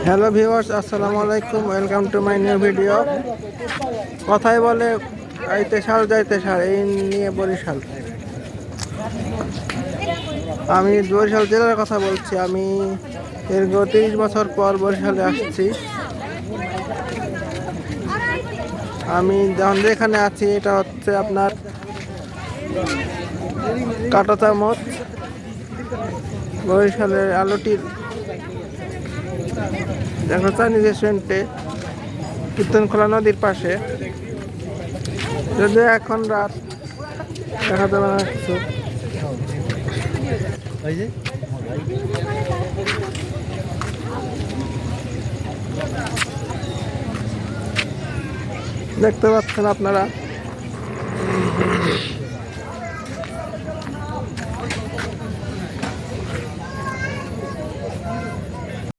Hello viewers, আসসালামু আলাইকুম। Welcome to my new video. কথাই বলে আইতে সার যাইতে সার, এই নিয়ে বরিশাল। আমি বরিশাল জেলার কথা বলছি। আমি দীর্ঘ 30 বছর পর বরিশালে আসছি। আমি যখন যেখানে আছি এটা হচ্ছে আপনার কাটাচামচ, বরিশালের আলোটির দেখা চাইনিজ রেস্টুরেন্টে, কীর্তনখোলা নদীর পাশে। যদিও এখন রাত, দেখা যাবে না কিছু। দেখতে পাচ্ছেন আপনারা।